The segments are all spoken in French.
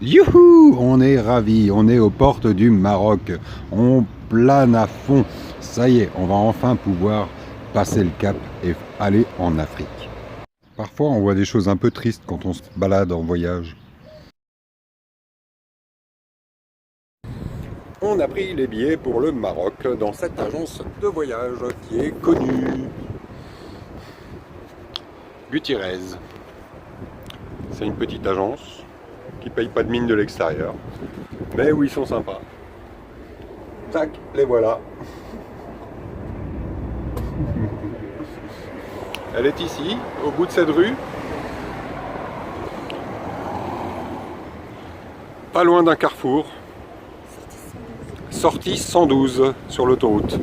Youhou! On est ravis, on est aux portes du Maroc, on plane à fond. Ça y est, on va enfin pouvoir passer le cap et aller en Afrique. Parfois on voit des choses un peu tristes quand on se balade en voyage. On a pris les billets pour le Maroc dans cette agence de voyage qui est connue. Gutiérrez. C'est une petite agence qui paye pas de mine de l'extérieur, mais où ils sont sympas. Tac, les voilà. Elle est ici, au bout de cette rue, pas loin d'un carrefour. Sortie 112 sur l'autoroute.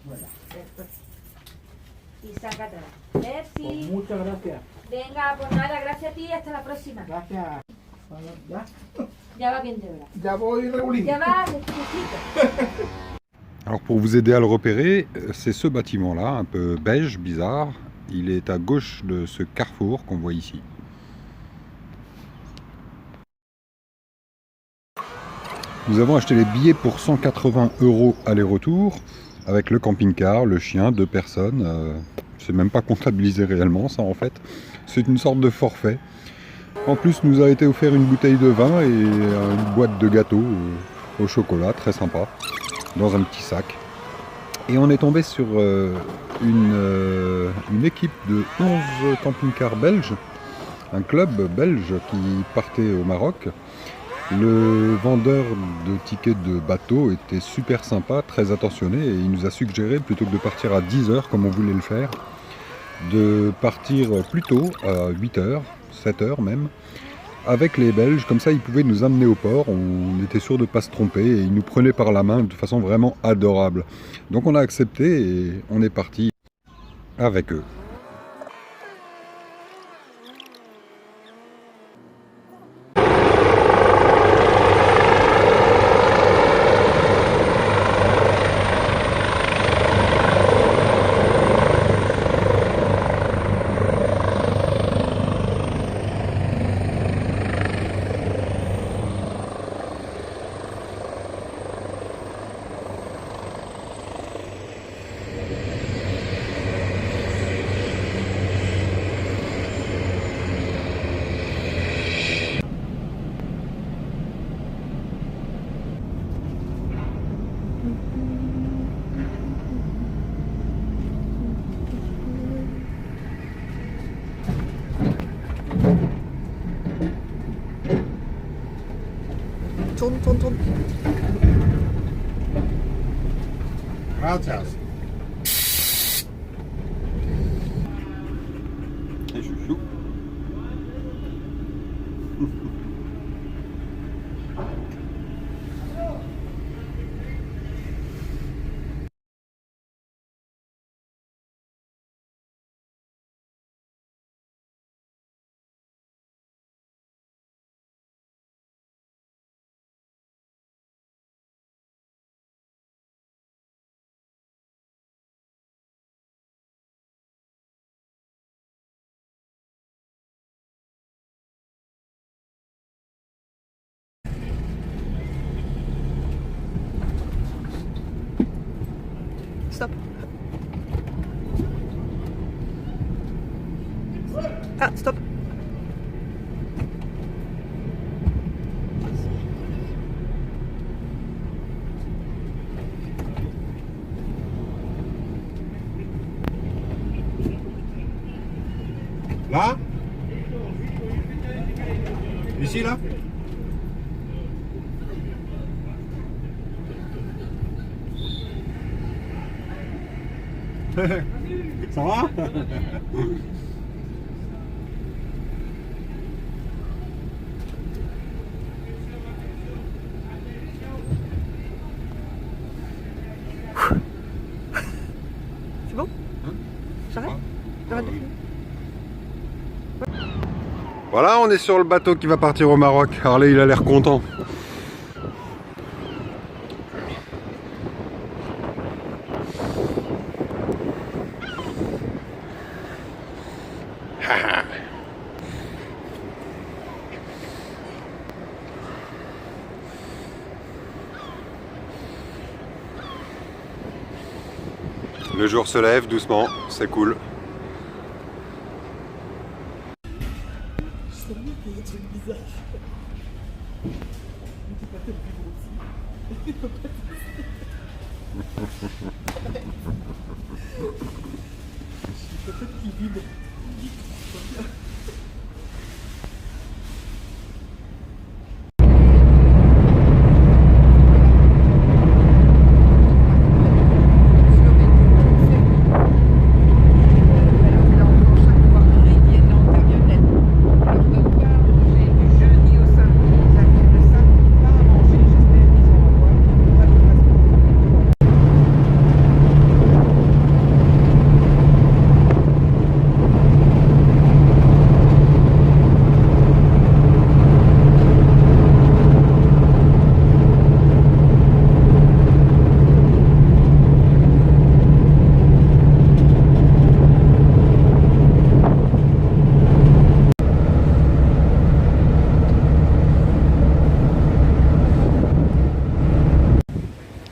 Voilà. Y saca atrás. Merci. Muchas gracias. Venga, pues nada, gracias a ti y hasta la próxima. Gracias. Bueno, ya. Ya va bien de hora. Ya voy, Raulín. Ya va, despacito. Alors pour vous aider à le repérer, c'est ce bâtiment-là, un peu beige, bizarre. Il est à gauche de ce carrefour qu'on voit ici. Nous avons acheté les billets pour 180 € aller-retour, avec le camping-car, le chien, 2 personnes. C'est même pas comptabilisé réellement ça en fait. C'est une sorte de forfait. En plus nous a été offert une bouteille de vin et une boîte de gâteaux au chocolat, très sympa, dans un petit sac. Et on est tombé sur une équipe de 11 camping-cars belges, un club belge qui partait au Maroc. Le vendeur de tickets de bateau était super sympa, très attentionné, et il nous a suggéré, plutôt que de partir à 10 h comme on voulait le faire, de partir plus tôt, à 8 h, 7 h même, avec les Belges. Comme ça ils pouvaient nous amener au port, on était sûr de ne pas se tromper, et ils nous prenaient par la main de façon vraiment adorable. Donc on a accepté et on est parti avec eux. Tourne. Gracias. Et chouchou. Stop. Ah, stop. Là? Ici, là? Ça va? C'est bon? J'arrête? J'arrête de filmer? Voilà, on est sur le bateau qui va partir au Maroc. Harley, il a l'air content. Le jour se lève doucement, c'est cool.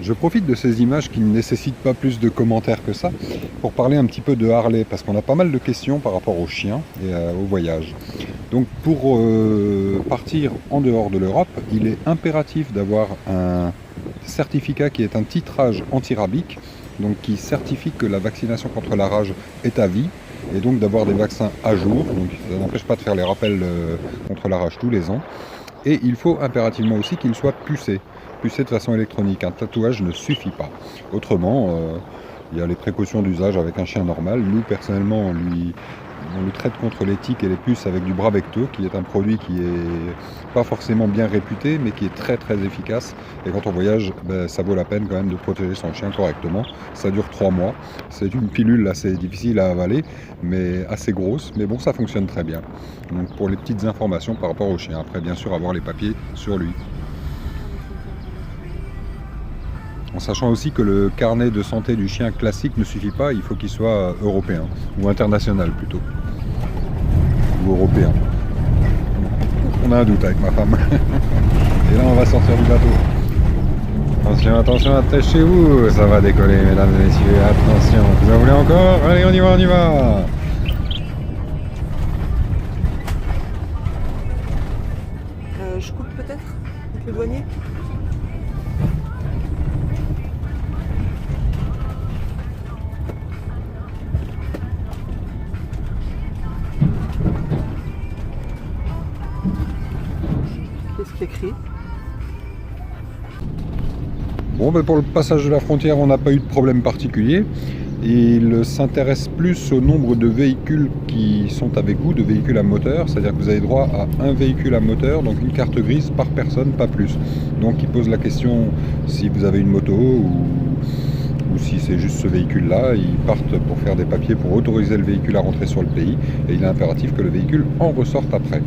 Je profite de ces images qui ne nécessitent pas plus de commentaires que ça pour parler un petit peu de Harley, parce qu'on a pas mal de questions par rapport aux chiens et au voyage. Donc pour partir en dehors de l'Europe, il est impératif d'avoir un certificat qui est un titrage antirabique, donc qui certifie que la vaccination contre la rage est à vie, et donc d'avoir des vaccins à jour, donc ça n'empêche pas de faire les rappels contre la rage tous les ans. Et il faut impérativement aussi qu'il soit pucé de façon électronique. Un tatouage ne suffit pas. Autrement, il y a les précautions d'usage avec un chien normal. Nous, personnellement, on lui traite contre les tiques et les puces avec du Bravecto, qui est un produit qui est pas forcément bien réputé, mais qui est très très efficace. Et quand on voyage, ça vaut la peine quand même de protéger son chien correctement. Ça dure 3 mois. C'est une pilule assez difficile à avaler, mais assez grosse. Mais bon, ça fonctionne très bien. Donc pour les petites informations par rapport au chien. Après, bien sûr, avoir les papiers sur lui. En sachant aussi que le carnet de santé du chien classique ne suffit pas, il faut qu'il soit européen, ou international plutôt, ou européen. On a un doute avec ma femme. Et là on va sortir du bateau. Attention, attention, attachez-vous, ça va décoller mesdames et messieurs, attention. Vous en voulez encore? Allez, on y va, on y va. Je coupe peut-être avec le douanier. Qu'est-ce qui est écrit? Bon, pour le passage de la frontière, on n'a pas eu de problème particulier. Il s'intéresse plus au nombre de véhicules qui sont avec vous, de véhicules à moteur, c'est-à-dire que vous avez droit à un véhicule à moteur, donc une carte grise par personne, pas plus. Donc il pose la question si vous avez une moto ou si c'est juste ce véhicule-là, ils partent pour faire des papiers pour autoriser le véhicule à rentrer sur le pays, et il est impératif que le véhicule en ressorte après.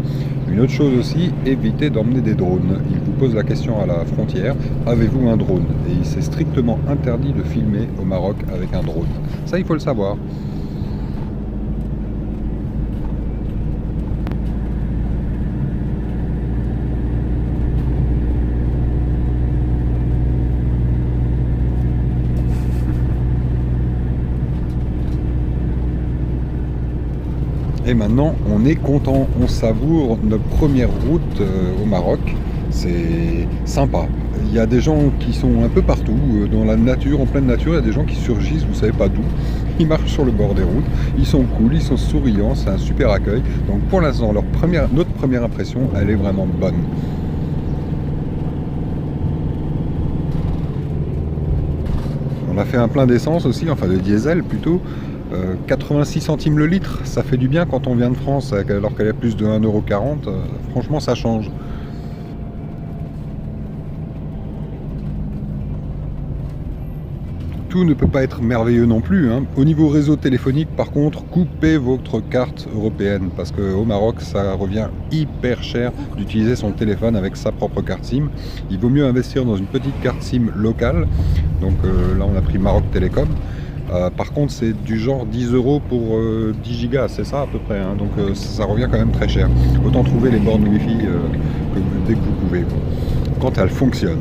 Une autre chose aussi, évitez d'emmener des drones. Il vous pose la question à la frontière, avez-vous un drone? Et c'est strictement interdit de filmer au Maroc avec un drone. Ça, il faut le savoir. Et maintenant, on est content, on savoure notre première route au Maroc. C'est sympa. Il y a des gens qui sont un peu partout, dans la nature, en pleine nature. Il y a des gens qui surgissent, vous ne savez pas d'où. Ils marchent sur le bord des routes. Ils sont cool, ils sont souriants, c'est un super accueil. Donc pour l'instant, notre première impression, elle est vraiment bonne. On a fait un plein d'essence aussi, enfin de diesel plutôt. 86 centimes le litre, ça fait du bien quand on vient de France, alors qu'elle est plus de 1,40 €. Franchement, ça change. Tout ne peut pas être merveilleux non plus, hein. Au niveau réseau téléphonique, par contre, coupez votre carte européenne, parce qu'au Maroc, ça revient hyper cher d'utiliser son téléphone avec sa propre carte SIM. Il vaut mieux investir dans une petite carte SIM locale. Donc là, on a pris Maroc Télécom. Par contre, c'est du genre 10 € pour 10 gigas, c'est ça à peu près, hein. Donc ça revient quand même très cher. Autant trouver les bornes Wi-Fi dès que vous pouvez, quand elles fonctionnent.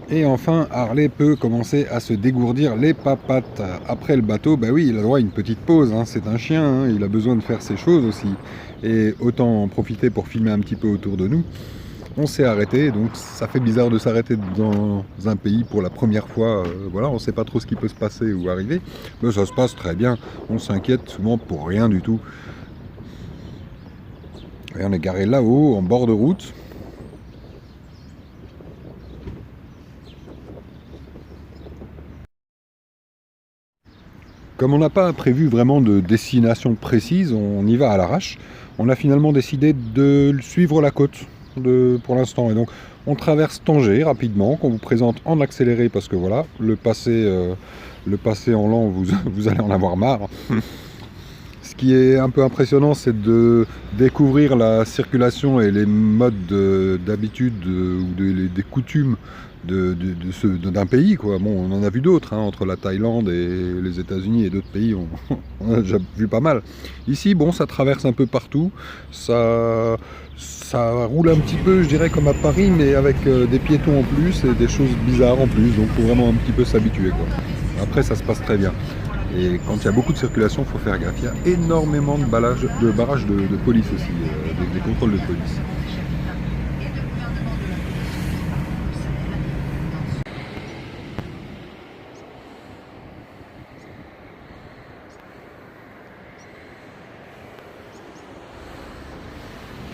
Et enfin, Harley peut commencer à se dégourdir les papates. Après le bateau, bah oui, il a droit à une petite pause, hein. C'est un chien, hein. Il a besoin de faire ses choses aussi. Et autant en profiter pour filmer un petit peu autour de nous. On s'est arrêté, donc ça fait bizarre de s'arrêter dans un pays pour la première fois. Voilà, on ne sait pas trop ce qui peut se passer ou arriver. Mais ça se passe très bien, on s'inquiète souvent pour rien du tout. Et on est garé là-haut, en bord de route. Comme on n'a pas prévu vraiment de destination précise, on y va à l'arrache. On a finalement décidé de suivre la côte pour l'instant. Et donc on traverse Tanger rapidement, qu'on vous présente en accéléré parce que voilà, le passé en lent, vous allez en avoir marre. Ce qui est un peu impressionnant, c'est de découvrir la circulation et les modes d'habitude ou des coutumes d'un pays, quoi. Bon, on en a vu d'autres, hein, entre la Thaïlande et les États-Unis et d'autres pays, on a déjà vu pas mal. Ici, bon, ça traverse un peu partout, ça roule un petit peu, je dirais, comme à Paris, mais avec des piétons en plus et des choses bizarres en plus, donc il faut vraiment un petit peu s'habituer, quoi. Après, ça se passe très bien. Et quand il y a beaucoup de circulation, il faut faire gaffe. Il y a énormément de barrages de police aussi, des contrôles de police.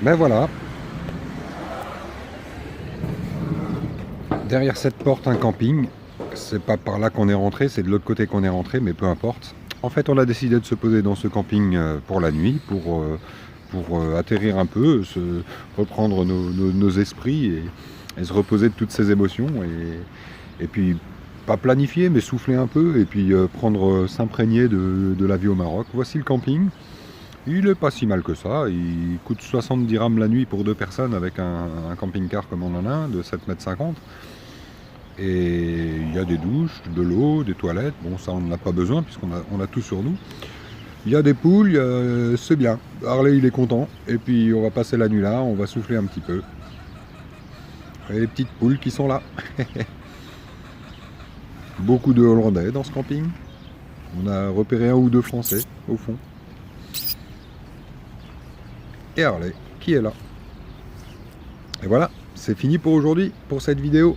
Ben voilà. Derrière cette porte, un camping. C'est pas par là qu'on est rentré, c'est de l'autre côté qu'on est rentré, mais peu importe. En fait, on a décidé de se poser dans ce camping pour la nuit, pour atterrir un peu, reprendre nos esprits et se reposer de toutes ces émotions. Et puis, pas planifier, mais souffler un peu, et puis s'imprégner de la vie au Maroc. Voici le camping. Il est pas si mal que ça. Il coûte 70 dirhams la nuit pour 2 personnes avec un camping-car comme on en a un, de 7,50 m. Et il y a des douches, de l'eau, des toilettes. Bon, ça, on n'en a pas besoin puisqu'on a tout sur nous. Il y a des poules, c'est bien. Harley, il est content. Et puis, on va passer la nuit là, on va souffler un petit peu. Et les petites poules qui sont là. Beaucoup de Hollandais dans ce camping. On a repéré 1 ou 2 Français, au fond. Et Harley, qui est là. Et voilà, c'est fini pour aujourd'hui, pour cette vidéo.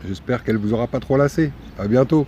J'espère qu'elle vous aura pas trop lassé. À bientôt.